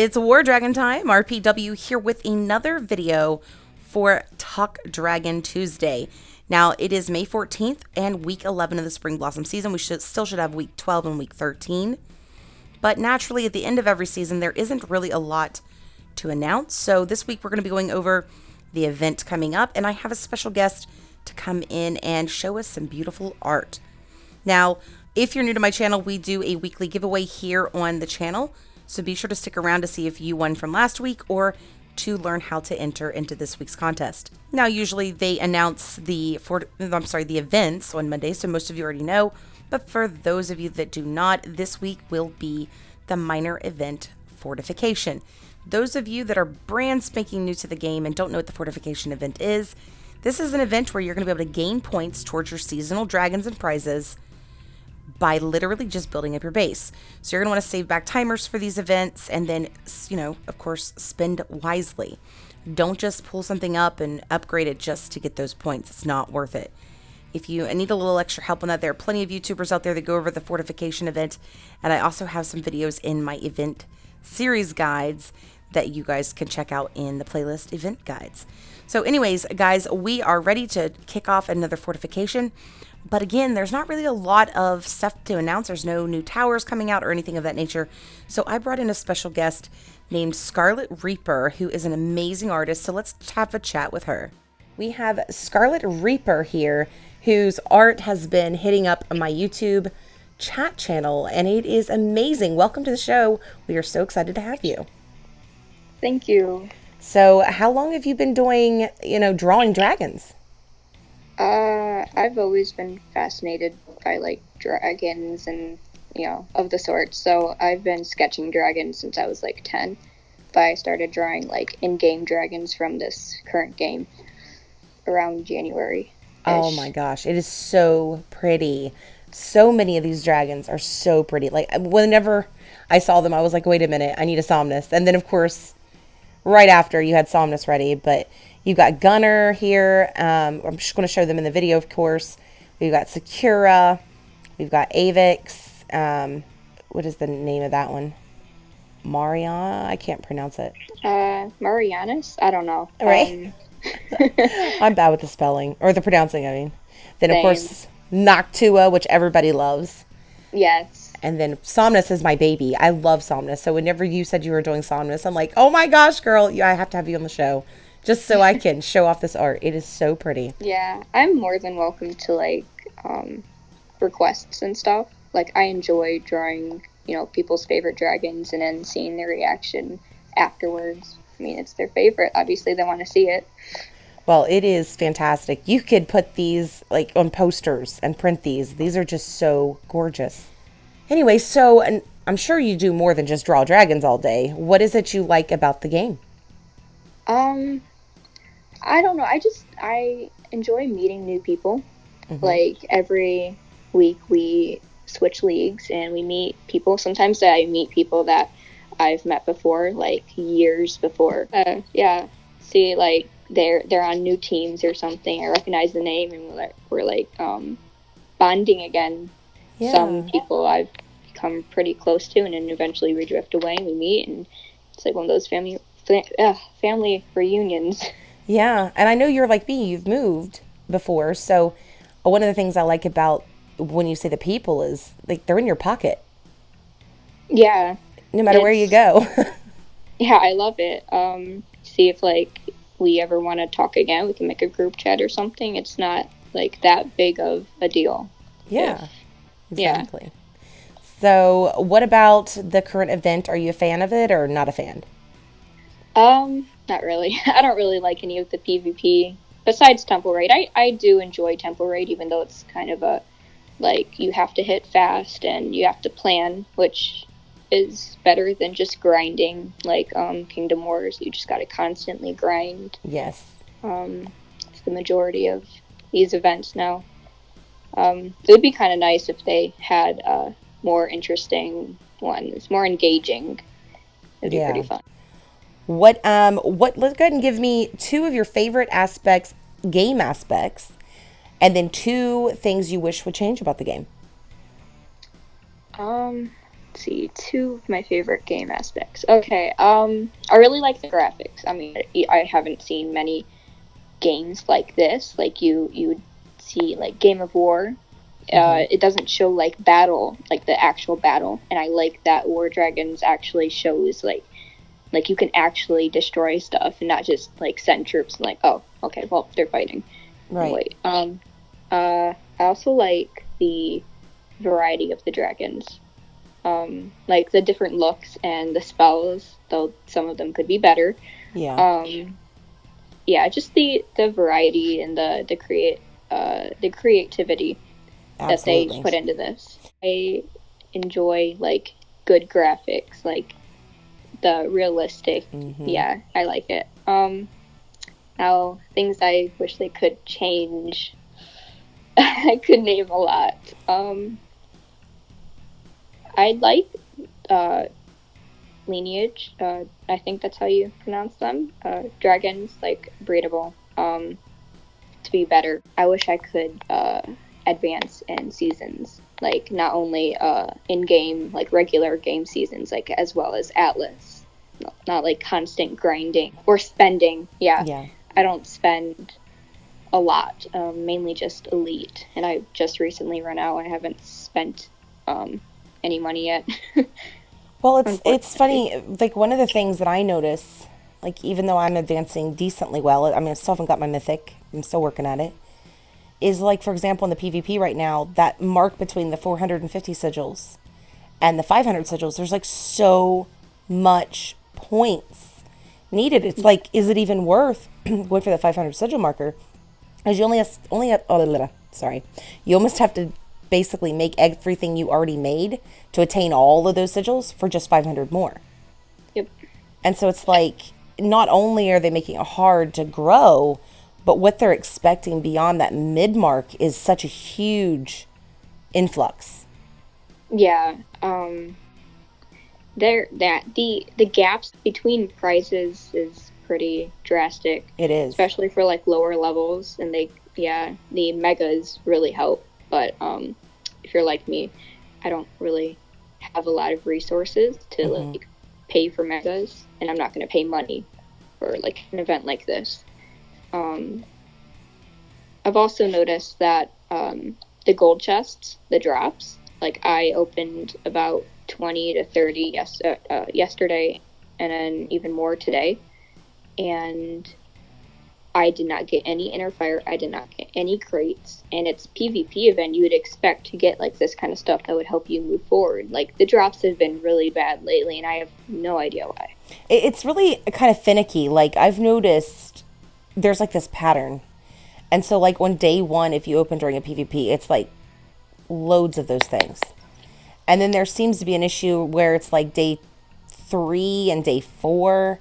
It's War Dragon time. RPW here with another video for Talk Dragon Tuesday. Now, it is May 14th and week 11 of the Spring Blossom season. We still should have week 12 and week 13. But naturally, at the end of every season, there isn't really a lot to announce. So this week, we're going to be going over the event coming up. And I have a special guest to come in and show us some beautiful art. Now, if you're new to my channel, we do a weekly giveaway here on the channel. So be sure to stick around to see if you won from last week or to learn how to enter into this week's contest. Now, usually they announce the events on Monday, so most of you already know. But for those of you that do not, this week will be the minor event fortification. Those of you that are brand spanking new to the game and don't know what the fortification event is, this is an event where you're going to be able to gain points towards your seasonal dragons and prizes by literally just building up your base. So you're going to want to save back timers for these events and then, of course, spend wisely. Don't just pull something up and upgrade it just to get those points. It's not worth it. If you need a little extra help on that, there are plenty of YouTubers out there that go over the fortification event. And I also have some videos in my event series guides that you guys can check out in the playlist event guides. So anyways, guys, we are ready to kick off another fortification. But again, there's not really a lot of stuff to announce. There's no new towers coming out or anything of that nature. So I brought in a special guest named Scarlet Reaper, who is an amazing artist. So let's have a chat with her. We have Scarlet Reaper here, whose art has been hitting up my YouTube chat channel, and it is amazing. Welcome to the show. We are so excited to have you. Thank you. So how long have you been doing, drawing dragons? I've always been fascinated by, like, dragons and, of the sort. So I've been sketching dragons since I was, 10. But I started drawing, in-game dragons from this current game around January. Oh my gosh, it is so pretty. So many of these dragons are so pretty. Like, whenever I saw them, I was like, wait a minute, I need a Somnus. And then, of course, right after you had Somnus ready, but you've got Gunner here. I'm just going to show them in the video, of course. We've got Sakura. We've got Avix. What is the name of that one? Mariana? I can't pronounce it. Marianas? I don't know. Right? I'm bad with the spelling. Or the pronouncing, I mean. Then, of course, Noctua, which everybody loves. Yes. And then Somnus is my baby. I love Somnus. So whenever you said you were doing Somnus, I'm like, oh my gosh, girl, I have to have you on the show. Just so I can show off this art. It is so pretty. Yeah, I'm more than welcome to, requests and stuff. I enjoy drawing, people's favorite dragons and then seeing their reaction afterwards. I mean, it's their favorite. Obviously, they want to see it. Well, it is fantastic. You could put these, on posters and print these. These are just so gorgeous. Anyway, so and I'm sure you do more than just draw dragons all day. What is it you like about the game? I don't know. I enjoy meeting new people. Mm-hmm. Every week we switch leagues and we meet people. Sometimes I meet people that I've met before, years before. See, they're on new teams or something. I recognize the name and we're bonding again. Yeah. Some people I've become pretty close to, and then eventually we drift away and we meet, and it's one of those family reunions. Yeah, and I know you're like me, you've moved before, so one of the things I like about when you say the people is, they're in your pocket. Yeah. No matter where you go. Yeah, I love it. See if, we ever want to talk again, we can make a group chat or something. It's not, that big of a deal. Yeah, exactly. Yeah. So, what about the current event? Are you a fan of it or not a fan? Not really. I don't really like any of the PvP besides Temple Raid. I do enjoy Temple Raid, even though it's kind of a, you have to hit fast and you have to plan, which is better than just grinding, Kingdom Wars. You just gotta constantly grind. Yes. It's the majority of these events now. It would be kind of nice if they had more interesting ones, more engaging. It'd be pretty fun. Let's go ahead and give me two of your favorite game aspects, and then two things you wish would change about the game. see, two of my favorite game aspects. Okay, I really like the graphics. I mean, I haven't seen many games like this. Like you would see like Game of War. It doesn't show like battle, like the actual battle, and I like that War Dragons actually shows like you can actually destroy stuff and not just like send troops and like, oh, okay, well, they're fighting. Right. Wait. I also like the variety of the dragons. Like the different looks and the spells, though some of them could be better. Yeah. Yeah, just the variety and the creativity that they Absolutely. put into this. I enjoy like good graphics, like the realistic. Yeah, I like it. Now things I wish they could change. I could name a lot. I like lineage. I think that's how you pronounce them. Dragons, like breedable. To be better. I wish I could advance in seasons, like not only in game, like regular game seasons, like as well as Atlas. Not like constant grinding or spending. Yeah. I don't spend a lot. Mainly just Elite, and I just recently run out. I haven't spent any money yet. Well, it's funny. Like one of the things that I notice, like even though I'm advancing decently well, I mean I still haven't got my mythic. I'm still working at it. Is like for example in the PvP right now, that mark between the 450 sigils and the 500 sigils, there's like so much points needed. It's like, is it even worth going for the 500 sigil marker? Because you you almost have to basically make everything you already made to attain all of those sigils for just 500 more. Yep. And so it's like, not only are they making it hard to grow, but what they're expecting beyond that mid mark is such a huge influx. Yeah. The gaps between prices is pretty drastic. It is. Especially for like lower levels, and the megas really help. But if you're like me, I don't really have a lot of resources to like pay for megas, and I'm not going to pay money for like an event like this. I've also noticed that the gold chests, the drops, like I opened about 20 to 30 yesterday, and then even more today, and I did not get any inner fire. I did not get any crates, and it's PvP event. You would expect to get like this kind of stuff that would help you move forward. Like the drops have been really bad lately, and I have no idea why. It's really kind of finicky. Like I've noticed there's like this pattern. And so like on day one, if you open during a PvP, it's like loads of those things. And then there seems to be an issue where it's like day 3 and day 4.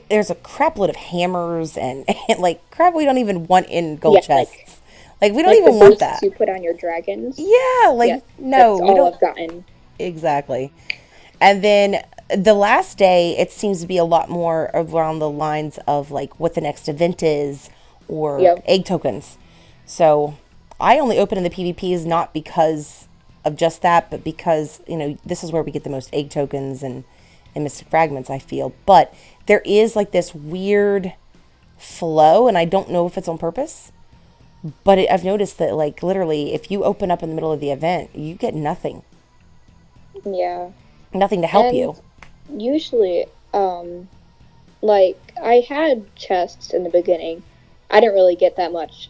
There's a crap load of hammers and like crap we don't even want in gold chests. Like we don't even want that. You put on your dragons. Yeah, like no, that's all I've gotten. Exactly. And then the last day, it seems to be a lot more around the lines of like what the next event is or egg tokens. So I only open in the PvPs not because of just that, but because, you know, this is where we get the most egg tokens and mystic fragments, I feel. But there is like this weird flow, and I don't know if it's on purpose, but I've noticed that like literally if you open up in the middle of the event, you get nothing. Yeah. Nothing to help you. Usually, like I had chests in the beginning. I didn't really get that much,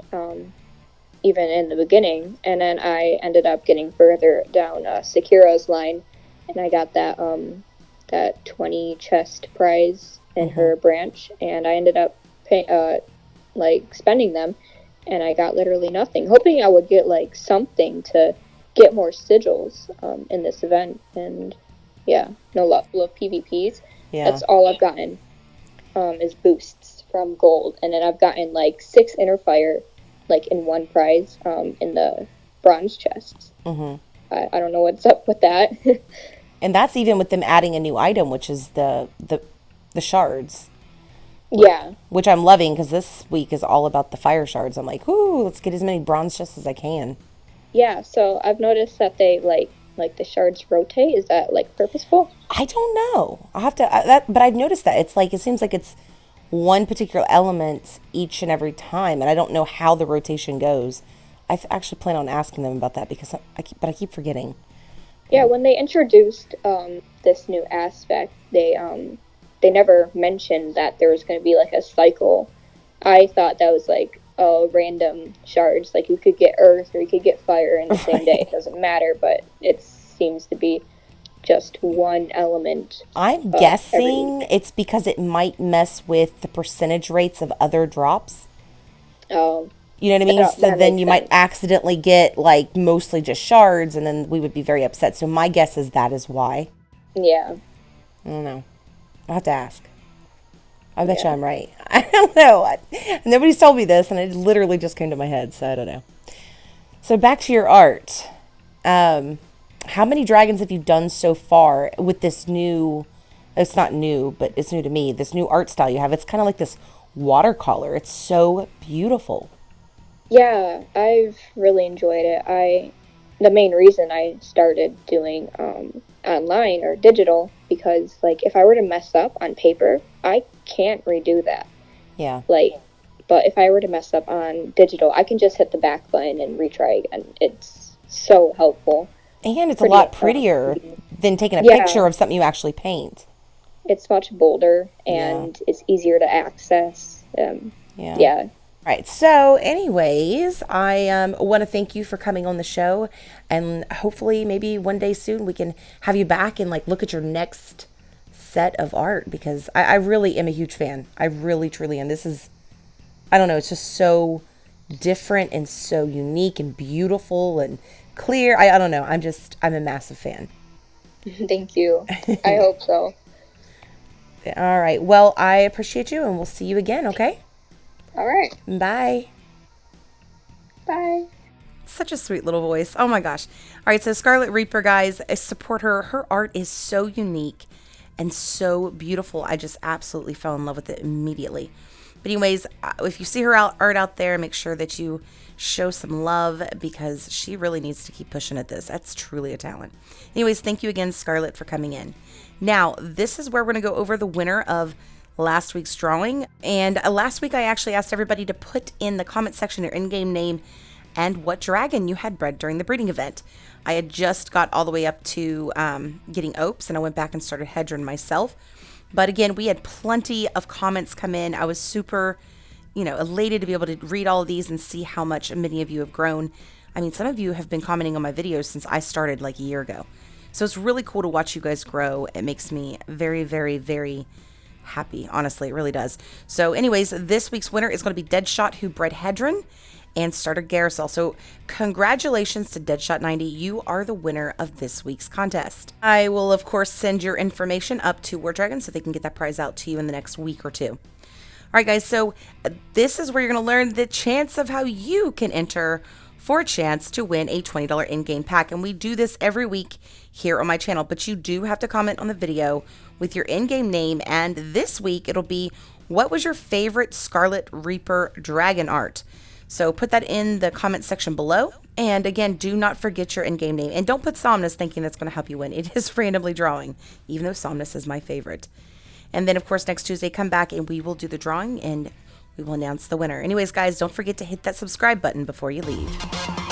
even in the beginning, and then I ended up getting further down Sakura's line, and I got that that 20 chest prize in her branch, and I ended up like spending them, and I got literally nothing, hoping I would get like something to get more sigils in this event, and no luck. Love PvPs. Yeah. That's all I've gotten is boosts from gold, and then I've gotten like 6 inner fire like in one prize in the bronze chests. I don't know what's up with that. And that's even with them adding a new item, which is the shards. Yeah. Which I'm loving because this week is all about the fire shards. I'm like, ooh, let's get as many bronze chests as I can. Yeah, so I've noticed that they like like the shards rotate. Is that like purposeful? I don't know. I'll have to, but I've noticed that. It's like, it seems like it's one particular element each and every time, and I don't know how the rotation goes. Actually plan on asking them about that because I keep forgetting. Yeah, when they introduced this new aspect, they never mentioned that there was going to be like a cycle. I thought that was like random shards, like you could get earth or you could get fire in the same day. It doesn't matter, but it seems to be just one element. I'm guessing it's because it might mess with the percentage rates of other drops. Oh. You know what I mean? So then you might accidentally get like mostly just shards, and then we would be very upset. So my guess is that is why. Yeah. I don't know. I'll have to ask. I bet you I'm right. I don't know. Nobody's told me this, and it literally just came to my head, so I don't know. So back to your art. How many dragons have you done so far with this new, it's not new, but it's new to me, this new art style you have? It's kind of like this watercolor. It's so beautiful. Yeah, I've really enjoyed it. The main reason I started doing online or digital, because like if I were to mess up on paper, I can't redo that. Yeah. Like, but if I were to mess up on digital, I can just hit the back button and retry again. It's so helpful. And it's a lot prettier than taking a picture of something you actually paint. It's much bolder and it's easier to access. Yeah. Right. So anyways, I want to thank you for coming on the show, and hopefully maybe one day soon we can have you back and like look at your next set of art, because I really am a huge fan. I really truly am. This is, I don't know, it's just so different and so unique and beautiful and clear. I don't know. I'm a massive fan. Thank you. I hope so. All right. Well, I appreciate you, and we'll see you again, okay? All right. Bye. Bye. Such a sweet little voice. Oh my gosh. All right, so Scarlet Reaper, guys, support her. Her art is so unique and so beautiful. I just absolutely fell in love with it immediately. But anyways, if you see her art out there, make sure that you show some love, because she really needs to keep pushing at this. That's truly a talent. Anyways, thank you again, Scarlet, for coming in. Now, this is where we're going to go over the winner of last week's drawing. And last week I actually asked everybody to put in the comment section their in-game name and what dragon you had bred during the breeding event. I had just got all the way up to getting Opes, and I went back and started Hedron myself. But again, we had plenty of comments come in. I was super, elated to be able to read all of these and see how much many of you have grown. I mean, some of you have been commenting on my videos since I started like a year ago. So it's really cool to watch you guys grow. It makes me very, very, very happy. Honestly, it really does. So anyways, this week's winner is going to be Deadshot, who bred Hedron and started Garricel. So congratulations to Deadshot90. You are the winner of this week's contest. I will, of course, send your information up to War Dragon so they can get that prize out to you in the next week or two. All right, guys, so this is where you're going to learn the chance of how you can enter for a chance to win a $20 in-game pack. And we do this every week here on my channel, but you do have to comment on the video with your in-game name. And this week it'll be, what was your favorite Scarlet Reaper dragon art? So put that in the comment section below. And again, do not forget your in-game name. And don't put Somnus thinking that's going to help you win. It is randomly drawing, even though Somnus is my favorite. And then, of course, next Tuesday, come back and we will do the drawing and we will announce the winner. Anyways, guys, don't forget to hit that subscribe button before you leave.